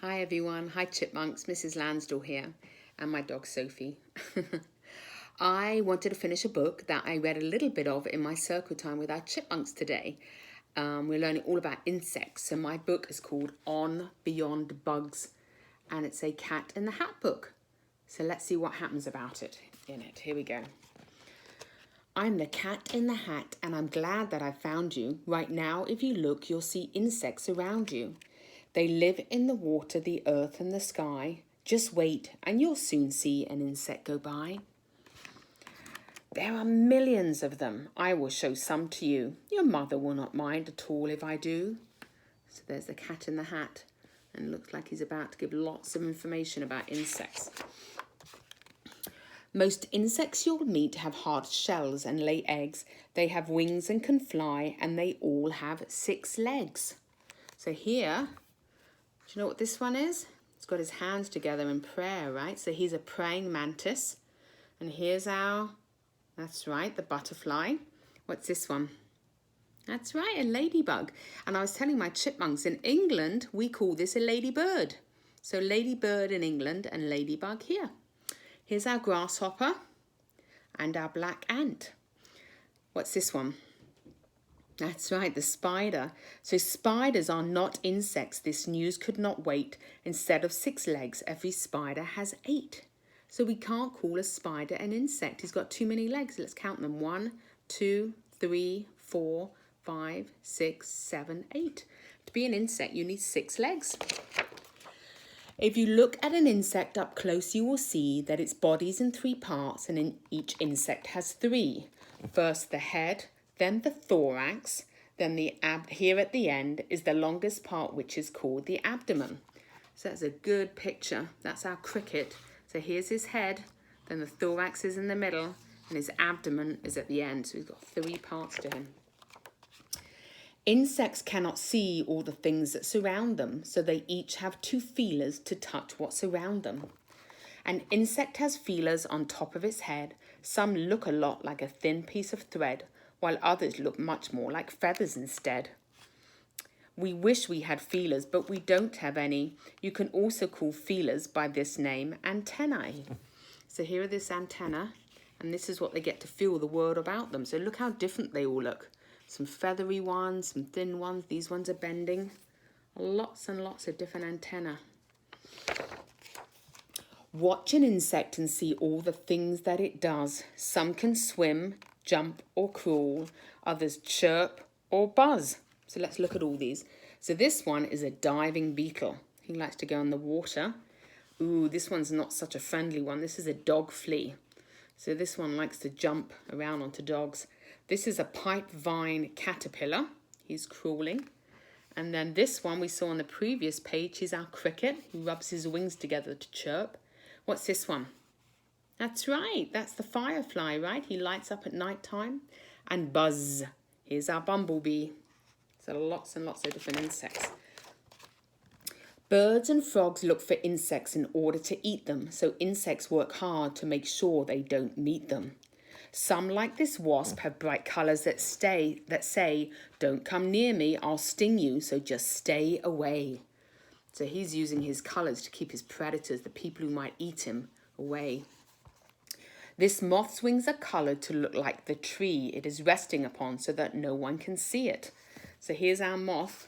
Hi everyone, hi Chipmunks, Mrs. Lansdell here, and my dog Sophie. I wanted to finish a book that I read a little bit of in my circle time with our chipmunks today. We're learning all about insects, so my book is called On Beyond Bugs, and it's a Cat in the Hat book. So let's see what happens about it in it. Here we go. I'm the cat in the hat, and I'm glad that I found you. Right now, if you look, you'll see insects around you. They live in the water, the earth, and the sky. Just wait, and you'll soon see an insect go by. There are millions of them. I will show some to you. Your mother will not mind at all if I do. So there's the cat in the hat, and it looks like he's about to give lots of information about insects. Most insects you'll meet have hard shells and lay eggs. They have wings and can fly, and they all have 6 legs. So here, do you know what this one is? He's got his hands together in prayer, right? So he's a praying mantis. And here's that's right, the butterfly. What's this one? That's right, a ladybug. And I was telling my chipmunks, in England, we call this a ladybird. So ladybird in England and ladybug here. Here's our grasshopper and our black ant. What's this one? That's right, the spider. So spiders are not insects. This news could not wait. Instead of 6 legs, every spider has 8. So we can't call a spider an insect. He's got too many legs. Let's count them. 1, 2, 3, 4, 5, 6, 7, 8. To be an insect, you need 6 legs. If you look at an insect up close, you will see that its body's in 3 parts, and each insect has 3. First the head, then the thorax, then the here at the end is the longest part, which is called the abdomen. So that's a good picture. That's our cricket. So here's his head, then the thorax is in the middle, and his abdomen is at the end. So he's got 3 parts to him. Insects cannot see all the things that surround them, so they each have 2 feelers to touch what's around them. An insect has feelers on top of its head. Some look a lot like a thin piece of thread, while others look much more like feathers instead. We wish we had feelers, but we don't have any. You can also call feelers by this name, antennae. So here are this antenna, and this is what they get to feel the world about them. So look how different they all look. Some feathery ones, some thin ones. These ones are bending. Lots and lots of different antennae. Watch an insect and see all the things that it does. Some can swim, jump or crawl. Others chirp or buzz. So let's look at all these. So this one is a diving beetle. He likes to go in the water. Ooh, this one's not such a friendly one. This is a dog flea. So this one likes to jump around onto dogs. This is a pipe vine caterpillar. He's crawling. And then this one we saw on the previous page is our cricket. He rubs his wings together to chirp. What's this one? That's right. That's the firefly, right? He lights up at night time. And buzz. Here's our bumblebee. So lots and lots of different insects. Birds and frogs look for insects in order to eat them. So insects work hard to make sure they don't meet them. Some, like this wasp, have bright colours that say, don't come near me, I'll sting you, so just stay away. So he's using his colours to keep his predators, the people who might eat him, away. This moth's wings are coloured to look like the tree it is resting upon so that no one can see it. So here's our moth,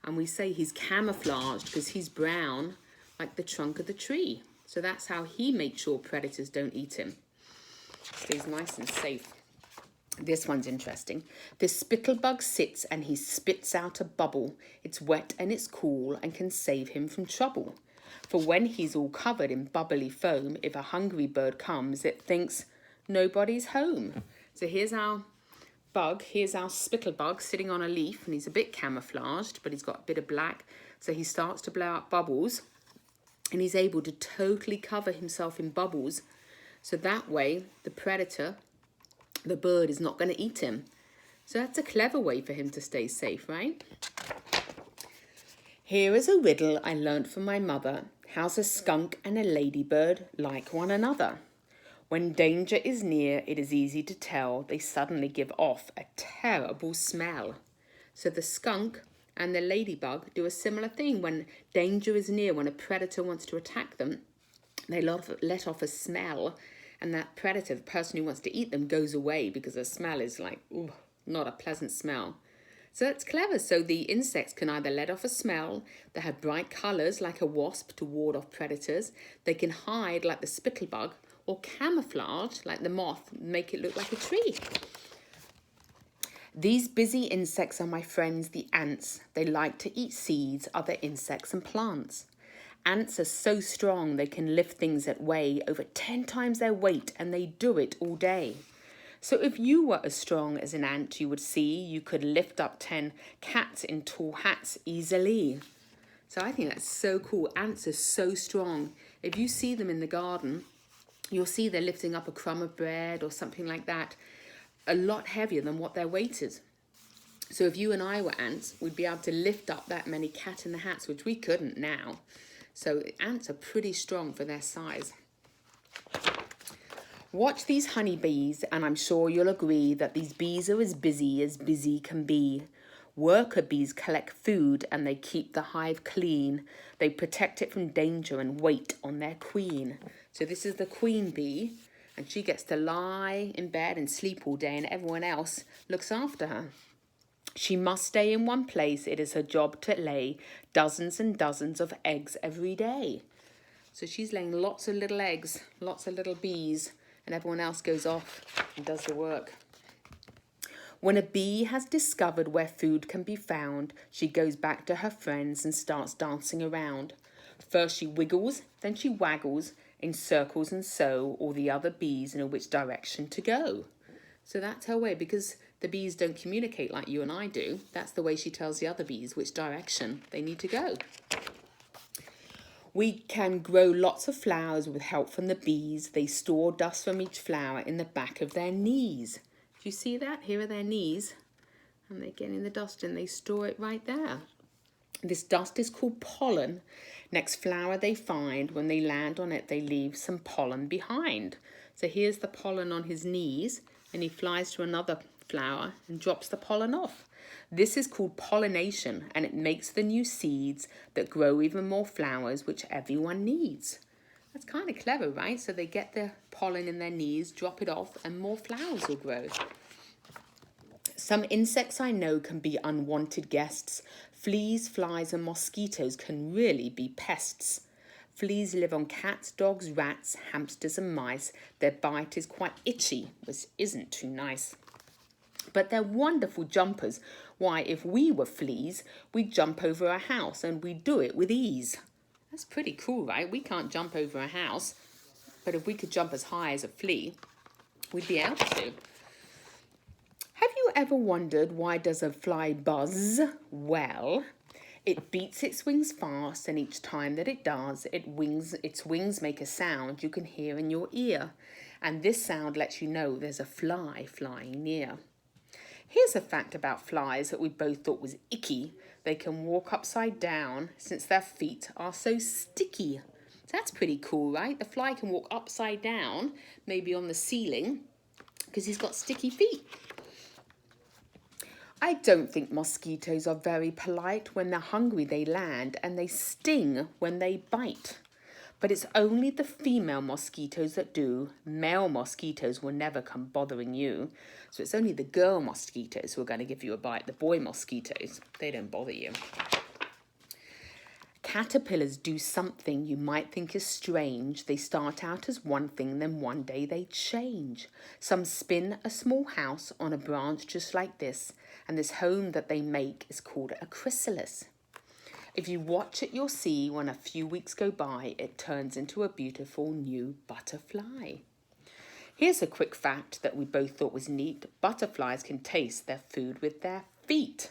and we say he's camouflaged because he's brown like the trunk of the tree. So that's how he makes sure predators don't eat him. Stays nice and safe. This one's interesting. This spittlebug sits and he spits out a bubble. It's wet and it's cool and can save him from trouble. For when he's all covered in bubbly foam, if a hungry bird comes, it thinks nobody's home. So here's our bug. Here's our spittlebug sitting on a leaf, and he's a bit camouflaged, but he's got a bit of black. So he starts to blow out bubbles, and he's able to totally cover himself in bubbles. So that way, the predator, the bird, is not going to eat him. So that's a clever way for him to stay safe, right? Here is a riddle I learnt from my mother. How's a skunk and a ladybird like one another? When danger is near, it is easy to tell. They suddenly give off a terrible smell. So the skunk and the ladybug do a similar thing. When danger is near, when a predator wants to attack them, they let off a smell, and that predator, the person who wants to eat them, goes away because the smell is like, ooh, not a pleasant smell. So that's clever. So the insects can either let off a smell, they have bright colours like a wasp to ward off predators, they can hide like the spittlebug, or camouflage like the moth, make it look like a tree. These busy insects are my friends, the ants. They like to eat seeds, other insects and plants. Ants are so strong they can lift things that weigh over 10 times their weight, and they do it all day. So if you were as strong as an ant, you would see you could lift up 10 cats in tall hats easily. So I think that's so cool. Ants are so strong. If you see them in the garden, you'll see they're lifting up a crumb of bread or something like that, a lot heavier than what their weight is. So if you and I were ants, we'd be able to lift up that many cat in the hats, which we couldn't now. So ants are pretty strong for their size. Watch these honeybees, and I'm sure you'll agree that these bees are as busy can be. Worker bees collect food and they keep the hive clean. They protect it from danger and wait on their queen. So this is the queen bee, and she gets to lie in bed and sleep all day, and everyone else looks after her. She must stay in one place. It is her job to lay dozens and dozens of eggs every day. So she's laying lots of little eggs, lots of little bees, and everyone else goes off and does the work. When a bee has discovered where food can be found, she goes back to her friends and starts dancing around. First she wiggles, then she waggles in circles, and so all the other bees know which direction to go. So that's her way, because the bees don't communicate like you and I do. That's the way she tells the other bees which direction they need to go. We can grow lots of flowers with help from the bees. They store dust from each flower in the back of their knees. Do you see that? Here are their knees. And they get in the dust and they store it right there. This dust is called pollen. Next flower they find, when they land on it, they leave some pollen behind. So here's the pollen on his knees, and he flies to another flower and drops the pollen off. This is called pollination, and it makes the new seeds that grow even more flowers, which everyone needs. That's kind of clever, right? So they get the pollen in their knees, drop it off, and more flowers will grow. Some insects I know can be unwanted guests. Fleas, flies, and mosquitoes can really be pests. Fleas live on cats, dogs, rats, hamsters, and mice. Their bite is quite itchy, which isn't too nice. But they're wonderful jumpers. Why, if we were fleas, we'd jump over a house, and we'd do it with ease. That's pretty cool, right? We can't jump over a house, but if we could jump as high as a flea, we'd be able to. Have you ever wondered, why does a fly buzz? Well, it beats its wings fast, and each time that it does, its wings make a sound you can hear in your ear. And this sound lets you know there's a fly flying near. Here's a fact about flies that we both thought was icky. They can walk upside down since their feet are so sticky. That's pretty cool, right? The fly can walk upside down, maybe on the ceiling, because he's got sticky feet. I don't think mosquitoes are very polite. When they're hungry, they land, and they sting when they bite. But it's only the female mosquitoes that do. Male mosquitoes will never come bothering you. So it's only the girl mosquitoes who are going to give you a bite. The boy mosquitoes, they don't bother you. Caterpillars do something you might think is strange. They start out as one thing, then one day they change. Some spin a small house on a branch just like this, and this home that they make is called a chrysalis. If you watch it, you'll see when a few weeks go by, it turns into a beautiful new butterfly. Here's a quick fact that we both thought was neat. Butterflies can taste their food with their feet.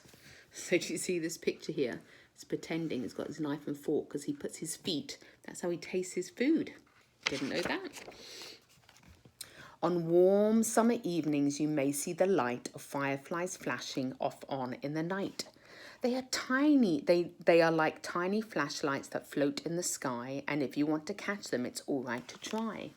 So do you see this picture here? It's pretending he's got his knife and fork because he puts his feet. That's how he tastes his food. Didn't know that. On warm summer evenings, you may see the light of fireflies flashing off on in the night. They are tiny. They are like tiny flashlights that float in the sky, and if you want to catch them, it's all right to try.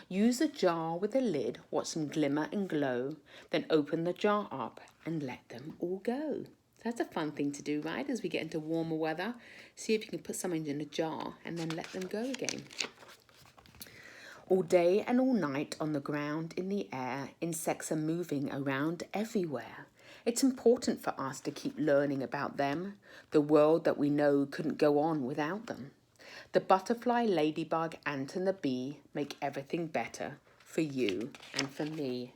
Use a jar with a lid, watch them glimmer and glow, then open the jar up and let them all go. That's a fun thing to do, right? As we get into warmer weather, see if you can put something in a jar and then let them go again. All day and all night on the ground, in the air, insects are moving around everywhere. It's important for us to keep learning about them. The world that we know couldn't go on without them. The butterfly, ladybug, ant and the bee make everything better for you and for me.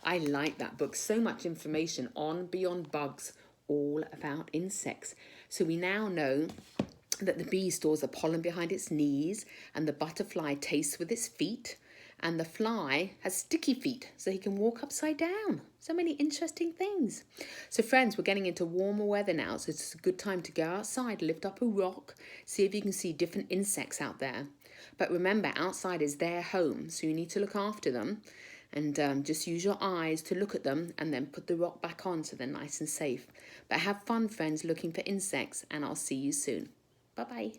I like that book. So much information on Beyond Bugs, all about insects. So we now know that the bee stores the pollen behind its knees, and the butterfly tastes with its feet, and the fly has sticky feet so he can walk upside down. So many interesting things. So friends, we're getting into warmer weather now, so it's a good time to go outside, lift up a rock, see if you can see different insects out there. But remember, outside is their home, so you need to look after them, and just use your eyes to look at them and then put the rock back on so they're nice and safe. But have fun, friends, looking for insects, and I'll see you soon. Bye-bye.